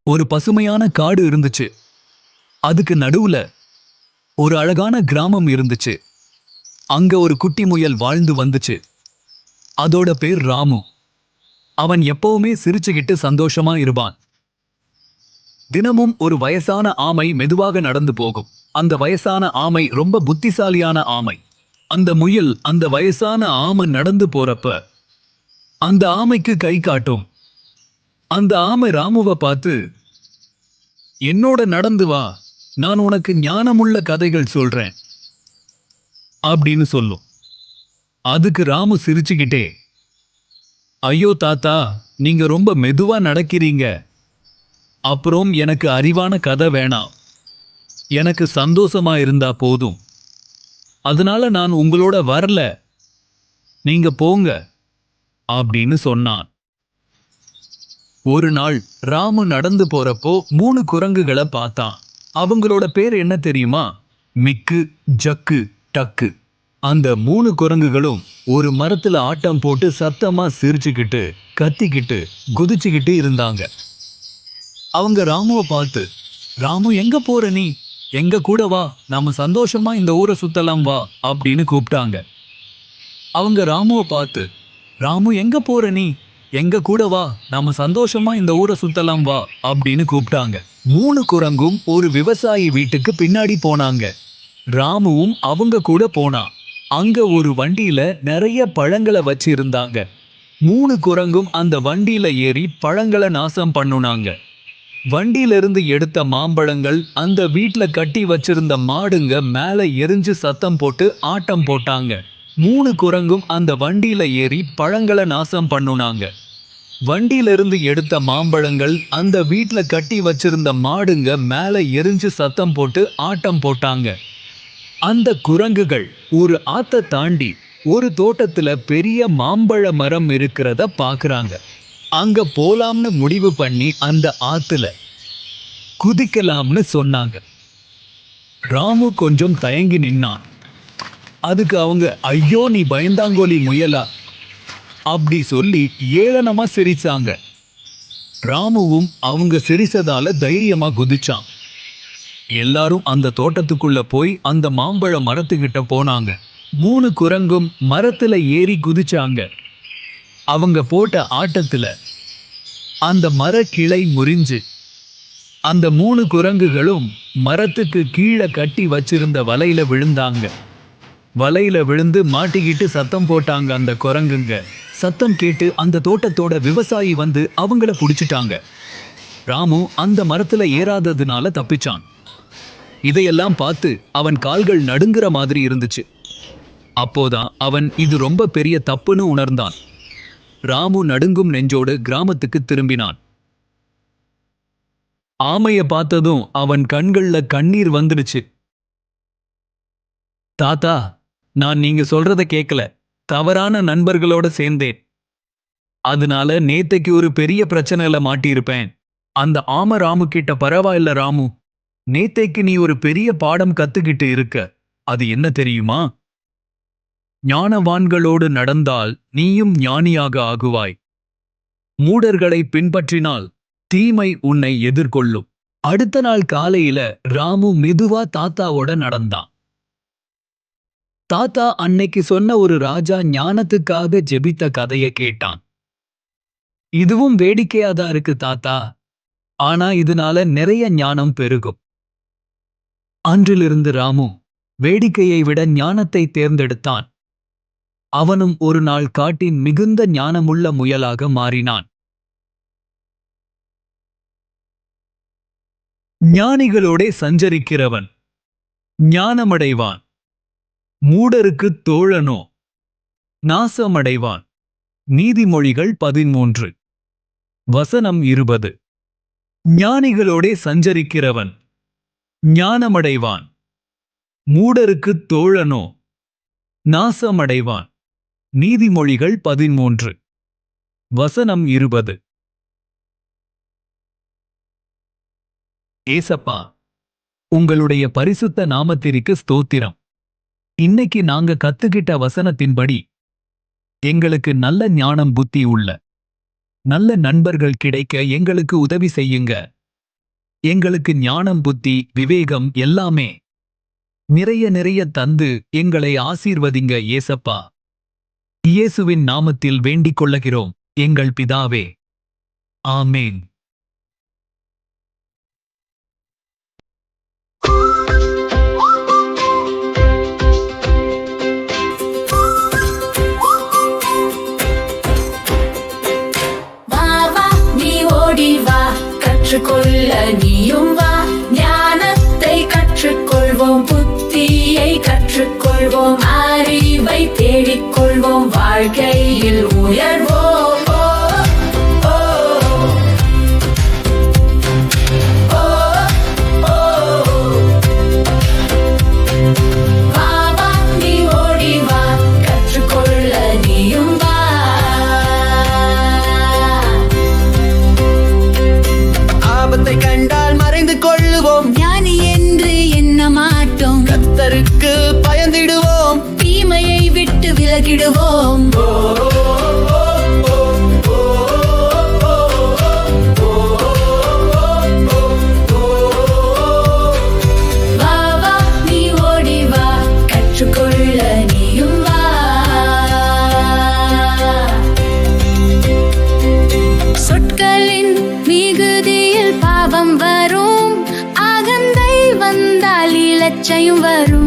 ஒரு பசுமையான காடு இருந்துச்சு. அதுக்கு நடுவுல ஒரு அழகான கிராமம் இருந்துச்சு. அங்க ஒரு குட்டி முயல் வாழ்ந்து வந்துச்சு. அதோட பேர் ராமு. அவன் எப்பவுமே சிரிச்சுக்கிட்டு சந்தோஷமா இருப்பான். தினமும் ஒரு வயசான ஆமை மெதுவாக நடந்து போகும். அந்த வயசான ஆமை ரொம்ப புத்திசாலியான ஆமை. அந்த முயல் அந்த வயசான ஆமை நடந்து போறப்ப அந்த ஆமைக்கு கை காட்டும். அந்த ஆமை ராமுவை பார்த்து, என்னோட நடந்து வா, நான் உனக்கு ஞானமுள்ள கதைகள் சொல்றேன் அப்படின்னு சொல்லும். அதுக்கு ராமு சிரிச்சுக்கிட்டே, ஐயோ தாத்தா, நீங்க ரொம்ப மெதுவா நடக்கிறீங்க. அப்புறம் எனக்கு அறிவான கதை வேணாம். எனக்கு சந்தோஷமா இருந்தா போதும். அதனால நான் உங்களோட வரல. நீங்க போங்க அப்படின்னு சொன்னான். ஒரு நாள் ராமு நடந்து போறப்போ 3 குரங்குகளை பார்த்தான். அவங்களோட பேர் என்ன தெரியுமா? மிக்கு, ஜக்கு, டக்கு. அந்த 3 குரங்குகளும் ஒரு மரத்துல ஆட்டம் போட்டு சத்தமா சிரிச்சுக்கிட்டு கத்திக்கிட்டு குதிச்சுக்கிட்டு இருந்தாங்க. அவங்க ராமுவை பார்த்து, ராமு எங்க போற நீ? எங்க கூட வா, நாம சந்தோஷமா இந்த ஊரை சுத்தலாம் வா அப்படின்னு கூப்பிட்டாங்க. அவங்க ராமுவை பார்த்து, ராமு எங்க போற நீ? எங்க கூட வா, நாம சந்தோஷமா இந்த ஊரை சுத்தலாம் வா அப்படின்னு கூப்பிட்டாங்க. 3 குரங்கும் ஒரு விவசாயி வீட்டுக்கு பின்னாடி போனாங்க. ராமுவும் அவங்க கூட போனான். அங்க ஒரு வண்டியில நிறைய பழங்களை வச்சு இருந்தாங்க. 3 குரங்கும் அந்த வண்டியில ஏறி பழங்களை நாசம் பண்ணுனாங்க. வண்டியிலிருந்து எடுத்த மாம்பழங்கள் அந்த வீட்ல கட்டி வச்சிருந்த மாடுங்க மேல எரிஞ்சு சத்தம் போட்டு ஆட்டம் போட்டாங்க. 3 குரங்கும் அந்த வண்டியில ஏறி பழங்களை நாசம் பண்ணுனாங்க. வண்டியிலிருந்து எடுத்த மாம்பழங்கள் அந்த வீட்ல கட்டி வச்சிருந்த மாடுங்க மேல எரிஞ்சு சத்தம் போட்டு ஆட்டம் போட்டாங்க. அந்த குரங்குகள் ஒரு ஆத்த தாண்டி ஒரு தோட்டத்துல பெரிய மாம்பழ மரம் இருக்கிறத பாக்குறாங்க. அங்க போலாம்னு முடிவு பண்ணி அந்த ஆத்துல குதிக்கலாம்னு சொன்னாங்க. ராமு கொஞ்சம் தயங்கி நின்னான். அதுக்கு அவங்க, ஐயோ நீ பயந்தாங்கோலி முயலா அப்படி சொல்லி ஏளனமா சிரிச்சாங்க. ராமுவும் அவங்க சிரிச்சதால தைரியமா குதிச்சான். எல்லாரும் அந்த தோட்டத்துக்குள்ள போய் அந்த மாம்பழ மரத்துக்கிட்ட போனாங்க. 3 குரங்கும் மரத்துல ஏறி குதிச்சாங்க. அவங்க போட்ட ஆட்டத்துல அந்த மர கிளை முறிஞ்சு அந்த 3 குரங்குகளும் மரத்துக்கு கீழே கட்டி வச்சிருந்த வலையில விழுந்தாங்க. வலையில விழுந்து மாட்டிக்கிட்டு சத்தம் போட்டாங்க அந்த குரங்குங்க. சத்தம் கேட்டு அந்த தோட்டத்தோட விவசாயி வந்து அவங்கள புடிச்சிட்டாங்க. ராமு அந்த மரத்துல ஏறாததுனால தப்பிச்சான். இதையெல்லாம் பார்த்து அவன் கால்கள் நடுங்குற மாதிரி இருந்துச்சு. அப்போதான் அவன் இது ரொம்ப பெரிய தப்புன்னு உணர்ந்தான். ராமு நடுங்கும் நெஞ்சோடு கிராமத்துக்கு திரும்பினான். ஆமைய பார்த்ததும் அவன் கண்கள்ல கண்ணீர் வந்துடுச்சு. தாத்தா, நான் நீங்க சொல்றத கேட்கல. தவறான நண்பர்களோட சேர்ந்தேன். அதனால நேத்தைக்கு ஒரு பெரிய பிரச்சனையில மாட்டியிருப்பேன். அந்த ஆமை ராமு கிட்ட, பரவாயில்ல ராமு, நேத்தைக்கு நீ ஒரு பெரிய பாடம் கத்துக்கிட்டு இருக்க. அது என்ன தெரியுமா? ஞானவான்களோடு நடந்தால் நீயும் ஞானியாக ஆகுவாய். மூடர்களை பின்பற்றினால் தீமை உன்னை எதிர்கொள்ளும். அடுத்த நாள் காலையில ராமு மெதுவா தாத்தாவோட நடந்தான். தாத்தா அன்னைக்கு சொன்ன ஒரு ராஜா ஞானத்துக்காக ஜெபித்த கதைய கேட்டான். இதுவும் வேடிக்கையாதான் இருக்கு தாத்தா. ஆனா இதனால நிறைய ஞானம் பெருகும். அன்றிலிருந்து ராமு வேடிக்கையை விட ஞானத்தை தேர்ந்தெடுத்தான். அவனும் ஒரு நாள் காட்டின் மிகுந்த ஞானமுள்ள முயலாக மாறினான். ஞானிகளோடே சஞ்சரிக்கிறவன் ஞானமடைவான். மூடருக்கு தோழனோ நாசமடைவான். நீதிமொழிகள் 13 வசனம் 20. ஞானிகளோடே சஞ்சரிக்கிறவன் ஞானமடைவான். மூடருக்கு தோழனோ நாசமடைவான். நீதிமொழிகள் 13 வசனம் 20. ஏசப்பா, உங்களுடைய பரிசுத்த நாமத்திற்கு ஸ்தோத்திரம். இன்னைக்கு நாங்க கத்துக்கிட்ட வசனத்தின்படி எங்களுக்கு நல்ல ஞானம், புத்தி உள்ள நல்ல நண்பர்கள் கிடைக்க எங்களுக்கு உதவி செய்யுங்க. எங்களுக்கு ஞானம், புத்தி, விவேகம் எல்லாமே நிறைய நிறைய தந்து எங்களை ஆசீர்வதிங்க ஏசப்பா. இயேசுவின் நாமத்தில் வேண்டிக் கொள்ளுகிறோம் எங்கள் பிதாவே. ஆமேன். கற்றுக்கொள்ள நீயும் வா, ஞானத்தை கற்றுக்கொள்வோம், புத்தியை கற்றுக்கொள்வோம், அறிவை தேடிக்கொள்வோம், வாழ்க்கையில் உயர்வோம். வா வா நீ ஓடி வா, கற்றுக்கொள்ள நீயும் வா. ஆபத்தை கண்டால் மறைந்து கொள்ளுவோம், ஞானி என்று எண்ண மாட்டோம், கர்த்தருக்கு பயந்திடுவோம், தீமையை விட்டு விலகிடுவோம். வா வா நீ ஓடி வா, கற்றுக்கொள்ள நீயும் வா. சொற்களின் மிகுதியில் பாவம் வரும், அகந்தை வந்தால் இலச்சையும் வரும்.